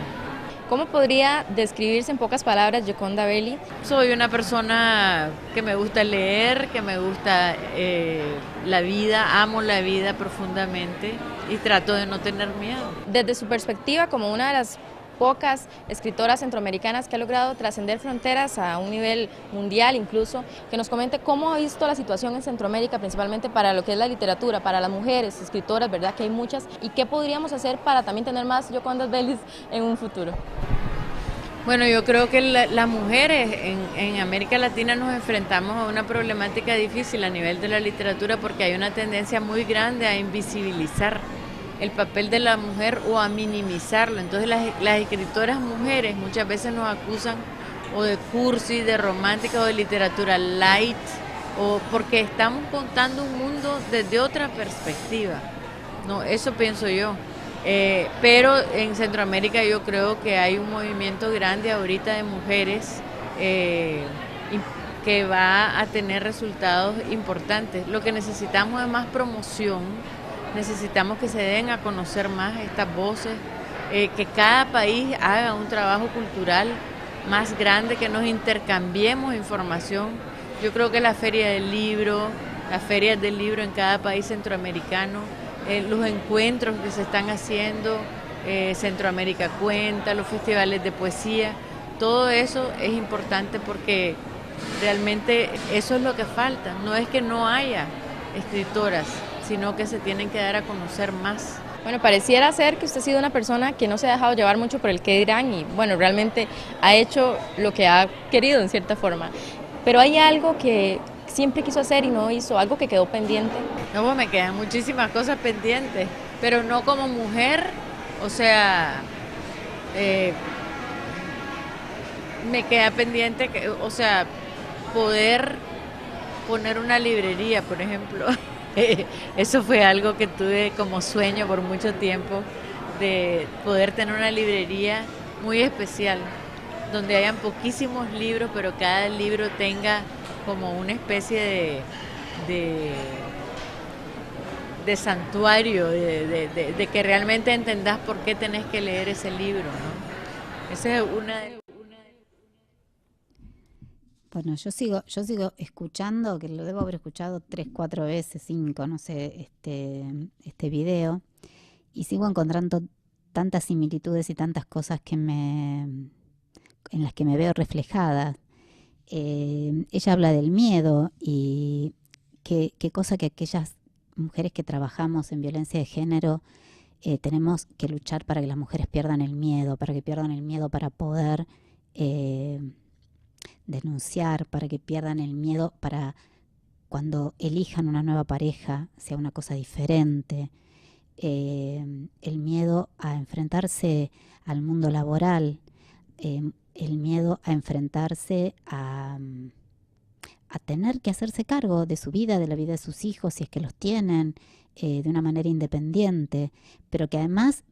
¿Cómo podría describirse en pocas palabras Gioconda Belli? Soy una persona que me gusta leer, que me gusta la vida, amo la vida profundamente y trato de no tener miedo. Desde su perspectiva, como una de las pocas escritoras centroamericanas que ha logrado trascender fronteras a un nivel mundial incluso, que nos comente cómo ha visto la situación en Centroamérica, principalmente para lo que es la literatura, para las mujeres escritoras, ¿verdad? Que hay muchas, y qué podríamos hacer para también tener más Giocondas Bellis en un futuro. Bueno, yo creo que las mujeres en América Latina nos enfrentamos a una problemática difícil a nivel de la literatura, porque hay una tendencia muy grande a invisibilizar el papel de la mujer o a minimizarlo. Entonces las escritoras mujeres muchas veces nos acusan o de cursi, de romántica o de literatura light, o porque estamos contando un mundo desde otra perspectiva. No, eso pienso yo. Pero en Centroamérica yo creo que hay un movimiento grande ahorita de mujeres que va a tener resultados importantes. Lo que necesitamos es más promoción, necesitamos que se den a conocer más estas voces, que cada país haga un trabajo cultural más grande, que nos intercambiemos información. Yo creo que la feria del libro, las ferias del libro en cada país centroamericano, los encuentros que se están haciendo, Centroamérica Cuenta, los festivales de poesía, todo eso es importante porque realmente eso es lo que falta. No es que no haya escritoras, sino que se tienen que dar a conocer más. Bueno, pareciera ser que usted ha sido una persona que no se ha dejado llevar mucho por el qué dirán y bueno, realmente ha hecho lo que ha querido en cierta forma. Pero hay algo que siempre quiso hacer y no hizo, algo que quedó pendiente. No, pues me quedan muchísimas cosas pendientes, pero no como mujer, o sea, me queda pendiente, o sea, poder poner una librería, por ejemplo. Eso fue algo que tuve como sueño por mucho tiempo, de poder tener una librería muy especial, donde hayan poquísimos libros, pero cada libro tenga como una especie de santuario, de que realmente entendás por qué tenés que leer ese libro, ¿no? Esa es una de... Bueno, yo sigo escuchando, que lo debo haber escuchado 3, 4 veces, 5, no sé, este video, y sigo encontrando tantas similitudes y tantas cosas en las que me veo reflejada. Ella habla del miedo y qué cosa que aquellas mujeres que trabajamos en violencia de género tenemos que luchar para que las mujeres pierdan el miedo, para poder denunciar, para que pierdan el miedo para cuando elijan una nueva pareja, sea una cosa diferente. El miedo a enfrentarse al mundo laboral, el miedo a enfrentarse a tener que hacerse cargo de su vida, de la vida de sus hijos, si es que los tienen, de una manera independiente, pero que además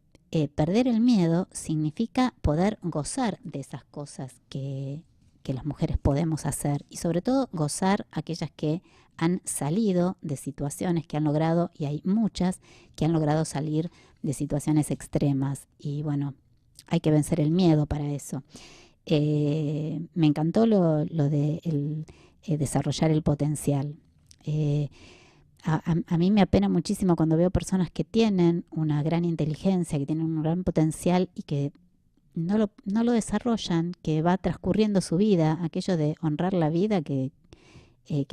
perder el miedo significa poder gozar de esas cosas que las mujeres podemos hacer, y sobre todo gozar aquellas que han salido de situaciones, que han logrado, y hay muchas que han logrado salir de situaciones extremas, y bueno, hay que vencer el miedo para eso. Me encantó lo de desarrollar el potencial. A mí me apena muchísimo cuando veo personas que tienen una gran inteligencia, que tienen un gran potencial y que no lo desarrollan, que va transcurriendo su vida, aquello de honrar la vida que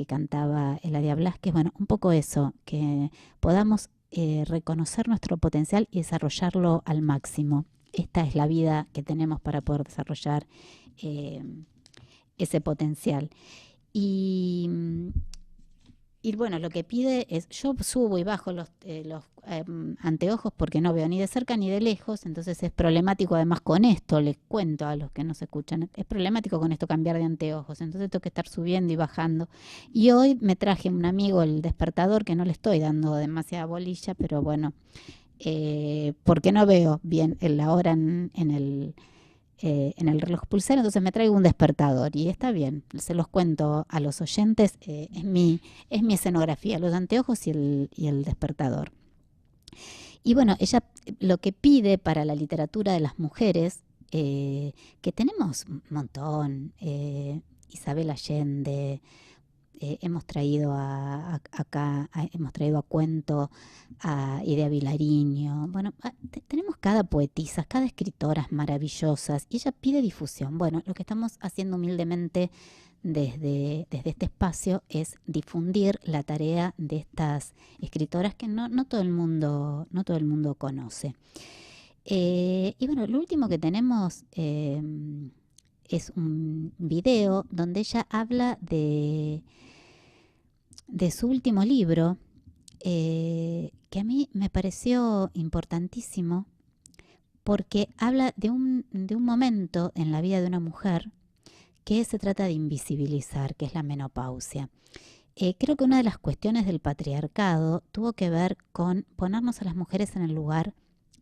cantaba Eladia Blasquez. Bueno, un poco eso, que podamos reconocer nuestro potencial y desarrollarlo al máximo. Esta es la vida que tenemos para poder desarrollar ese potencial. Y bueno, lo que pide es, yo subo y bajo los anteojos porque no veo ni de cerca ni de lejos, entonces es problemático además con esto, les cuento a los que nos escuchan, es problemático con esto cambiar de anteojos, entonces tengo que estar subiendo y bajando. Y hoy me traje un amigo el despertador, que no le estoy dando demasiada bolilla, pero bueno, porque no veo bien la hora en el reloj pulsero, entonces me traigo un despertador y está bien, se los cuento a los oyentes, es mi escenografía, los anteojos y el despertador. Y bueno, ella lo que pide para la literatura de las mujeres, que tenemos un montón, Isabel Allende, hemos traído hemos traído a cuento a Idea Vilariño. Bueno, tenemos cada poetisa, cada escritoras maravillosas, y ella pide difusión. Bueno, lo que estamos haciendo humildemente desde este espacio es difundir la tarea de estas escritoras que no todo el mundo conoce. Y bueno, lo último que tenemos es un video donde ella habla de su último libro, que a mí me pareció importantísimo porque habla de un momento en la vida de una mujer que se trata de invisibilizar, que es la menopausia. Creo que una de las cuestiones del patriarcado tuvo que ver con ponernos a las mujeres en el lugar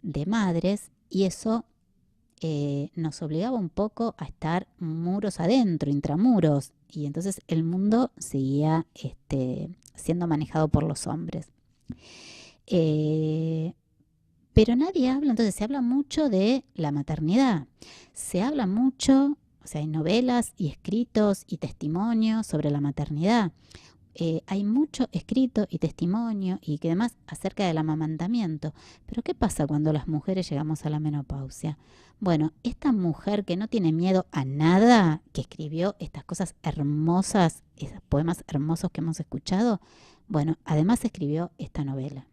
de madres, y eso nos obligaba un poco a estar muros adentro, intramuros, y entonces el mundo seguía siendo manejado por los hombres. Pero nadie habla, entonces se habla mucho de la maternidad, se habla mucho, o sea, hay novelas y escritos y testimonios sobre la maternidad. Hay mucho escrito y testimonio y que demás acerca del amamantamiento. Pero ¿qué pasa cuando las mujeres llegamos a la menopausia? Bueno, esta mujer que no tiene miedo a nada, que escribió estas cosas hermosas, esos poemas hermosos que hemos escuchado, bueno, además escribió esta novela.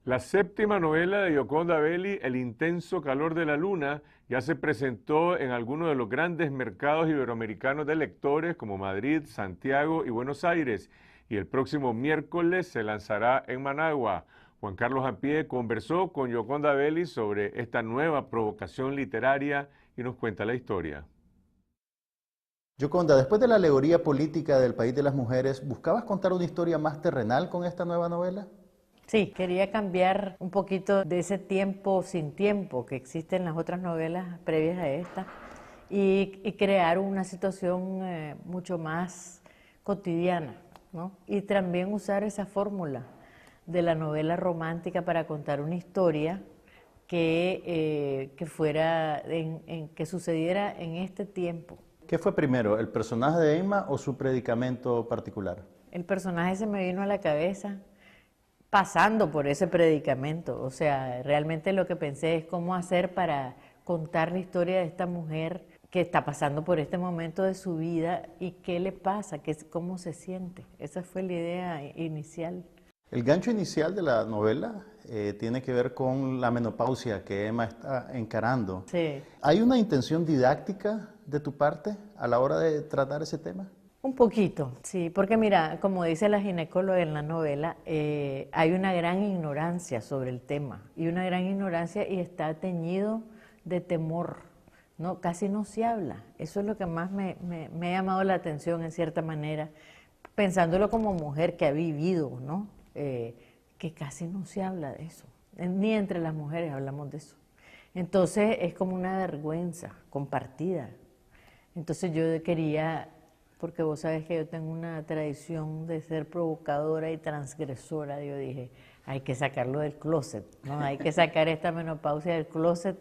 La séptima novela de Gioconda Belli, El intenso calor de la luna, ya se presentó en algunos de los grandes mercados iberoamericanos de lectores como Madrid, Santiago y Buenos Aires, y el próximo miércoles se lanzará en Managua. Juan Carlos Ampie conversó con Gioconda Belli sobre esta nueva provocación literaria y nos cuenta la historia. Gioconda, después de la alegoría política del País de las Mujeres, ¿buscabas contar una historia más terrenal con esta nueva novela? Sí, quería cambiar un poquito de ese tiempo sin tiempo que existe en las otras novelas previas a esta y crear una situación mucho más cotidiana, ¿no? Y también usar esa fórmula de la novela romántica para contar una historia que fuera, que sucediera en este tiempo. ¿Qué fue primero, el personaje de Emma o su predicamento particular? El personaje se me vino a la cabeza pasando por ese predicamento, o sea, realmente lo que pensé es cómo hacer para contar la historia de esta mujer que está pasando por este momento de su vida y qué le pasa, cómo se siente. Esa fue la idea inicial. El gancho inicial de la novela tiene que ver con la menopausia que Emma está encarando. Sí. ¿Hay una intención didáctica de tu parte a la hora de tratar ese tema? Un poquito, sí, porque mira, como dice la ginecóloga en la novela, hay una gran ignorancia sobre el tema, y una gran ignorancia y está teñido de temor, ¿no? Casi no se habla. Eso es lo que más me ha llamado la atención en cierta manera, pensándolo como mujer que ha vivido, ¿no? Que casi no se habla de eso, ni entre las mujeres hablamos de eso. Entonces es como una vergüenza compartida. Entonces yo quería, porque vos sabés que yo tengo una tradición de ser provocadora y transgresora, yo dije, hay que sacarlo del closet, ¿no? Hay que sacar esta menopausia del closet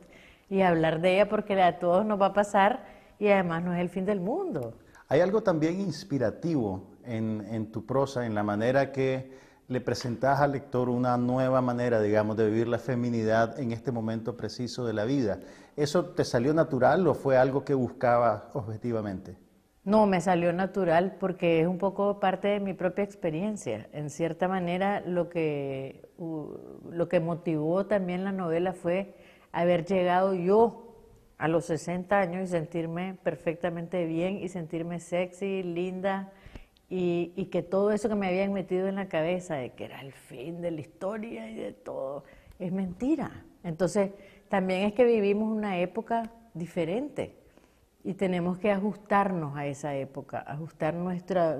y hablar de ella porque a todos nos va a pasar y además no es el fin del mundo. Hay algo también inspirativo en tu prosa, en la manera que le presentás al lector una nueva manera, digamos, de vivir la feminidad en este momento preciso de la vida. ¿Eso te salió natural o fue algo que buscabas objetivamente? No, me salió natural porque es un poco parte de mi propia experiencia. En cierta manera, lo que motivó también la novela fue haber llegado yo a los 60 años y sentirme perfectamente bien y sentirme sexy, linda, y que todo eso que me habían metido en la cabeza de que era el fin de la historia y de todo, es mentira. Entonces, también es que vivimos una época diferente y tenemos que ajustarnos a esa época, ajustar nuestra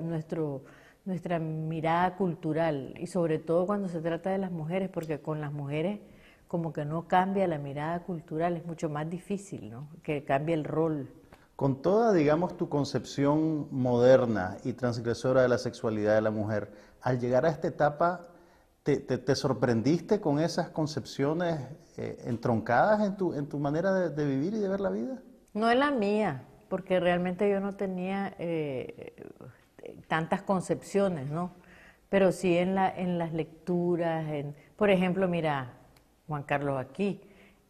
mirada cultural y sobre todo cuando se trata de las mujeres, porque con las mujeres como que no cambia la mirada cultural, es mucho más difícil, ¿no? Que cambie el rol. Con toda, digamos, tu concepción moderna y transgresora de la sexualidad de la mujer, al llegar a esta etapa, ¿te sorprendiste con esas concepciones entroncadas en tu manera de vivir y de ver la vida? No es la mía, porque realmente yo no tenía tantas concepciones, ¿no? Pero sí en las lecturas, por ejemplo, mira, Juan Carlos, aquí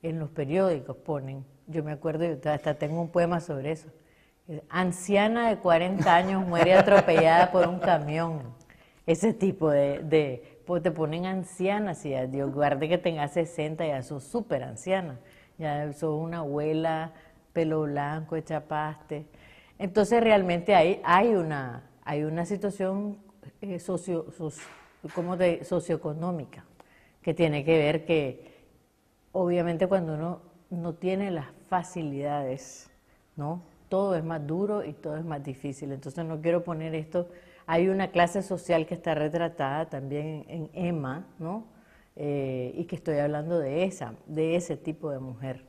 en los periódicos ponen, yo me acuerdo, yo hasta tengo un poema sobre eso, anciana de 40 años muere atropellada por un camión. Ese tipo pues te ponen anciana, si Dios guarde que tengas 60, ya sos súper anciana, ya sos una abuela, pelo blanco, hecha paste. Entonces realmente hay una situación socioeconómica que tiene que ver que obviamente cuando uno no tiene las facilidades, ¿no? Todo es más duro y todo es más difícil. Entonces no quiero poner esto. Hay una clase social que está retratada también en Emma, ¿no? Y que estoy hablando de ese tipo de mujer.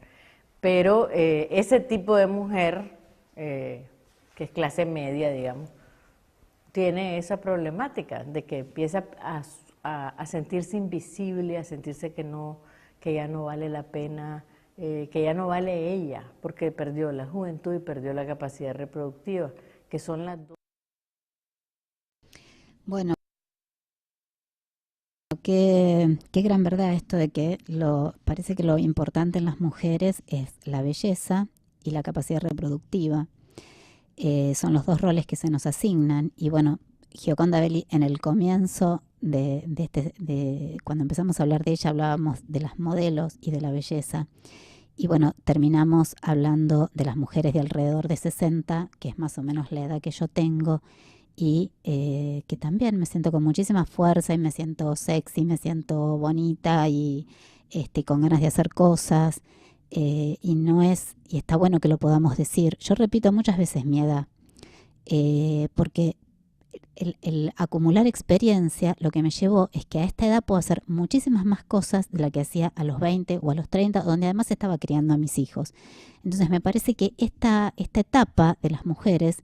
Pero ese tipo de mujer, que es clase media, digamos, tiene esa problemática de que empieza a sentirse invisible, a sentirse que ya no vale la pena, que ya no vale ella, porque perdió la juventud y perdió la capacidad reproductiva, que son las dos. Bueno, qué gran verdad esto de que parece que lo importante en las mujeres es la belleza y la capacidad reproductiva. Son los dos roles que se nos asignan. Y bueno, Gioconda Belli en el comienzo cuando empezamos a hablar de ella hablábamos de las modelos y de la belleza. Y bueno, terminamos hablando de las mujeres de alrededor de 60, que es más o menos la edad que yo tengo, y que también me siento con muchísima fuerza y me siento sexy, me siento bonita y con ganas de hacer cosas. Y está bueno que lo podamos decir. Yo repito muchas veces mi edad, porque el acumular experiencia lo que me llevó es que a esta edad puedo hacer muchísimas más cosas de las que hacía a los 20 o a los 30, donde además estaba criando a mis hijos. Entonces me parece que esta etapa de las mujeres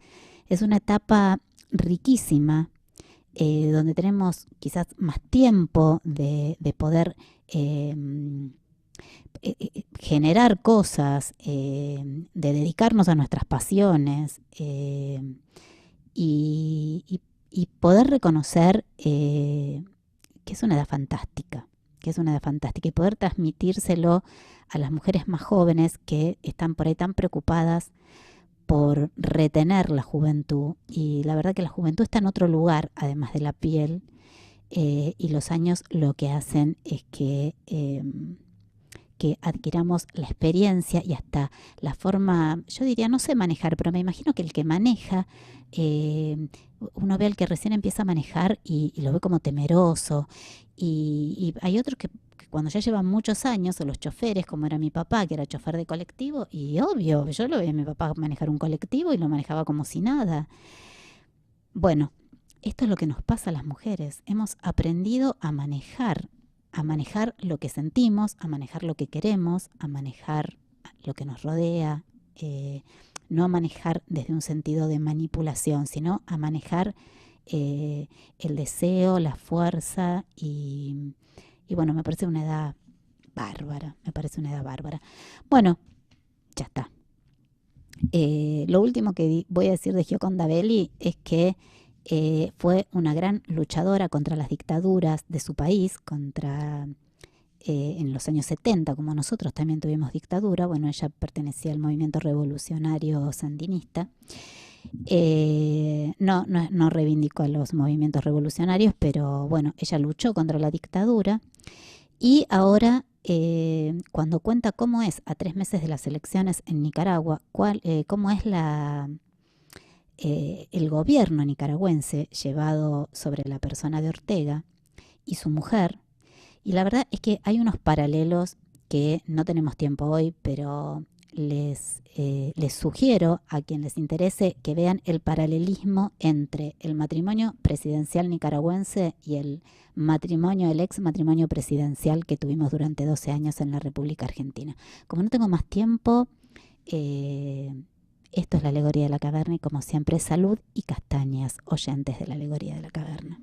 es una etapa riquísima, donde tenemos quizás más tiempo de poder generar cosas, de dedicarnos a nuestras pasiones, y poder reconocer que es una edad fantástica, y poder transmitírselo a las mujeres más jóvenes que están por ahí tan preocupadas por retener la juventud. Y la verdad que la juventud está en otro lugar, además de la piel, y los años lo que hacen es que adquiramos la experiencia y hasta la forma, yo diría, no sé manejar, pero me imagino que el que maneja, uno ve al que recién empieza a manejar y lo ve como temeroso, y hay otros que cuando ya llevan muchos años, o los choferes, como era mi papá, que era chofer de colectivo, y obvio, yo lo veía a mi papá manejar un colectivo y lo manejaba como si nada. Bueno, esto es lo que nos pasa a las mujeres. Hemos aprendido a manejar lo que sentimos, a manejar lo que queremos, a manejar lo que nos rodea, no a manejar desde un sentido de manipulación, sino a manejar el deseo, la fuerza y bueno, me parece una edad bárbara, Bueno, ya está. Lo último que voy a decir de Gioconda Belli es que fue una gran luchadora contra las dictaduras de su país, en los años 70, como nosotros también tuvimos dictadura. Bueno, ella pertenecía al movimiento revolucionario sandinista. No reivindicó a los movimientos revolucionarios, pero bueno, ella luchó contra la dictadura y ahora, cuando cuenta cómo es a 3 meses de las elecciones en Nicaragua, cómo es el gobierno nicaragüense llevado sobre la persona de Ortega y su mujer, y la verdad es que hay unos paralelos que no tenemos tiempo hoy, pero les sugiero a quien les interese que vean el paralelismo entre el matrimonio presidencial nicaragüense y el ex matrimonio presidencial que tuvimos durante 12 años en la República Argentina. Como no tengo más tiempo, esto es la Alegoría de la Caverna y como siempre, salud y castañas, oyentes de la Alegoría de la Caverna.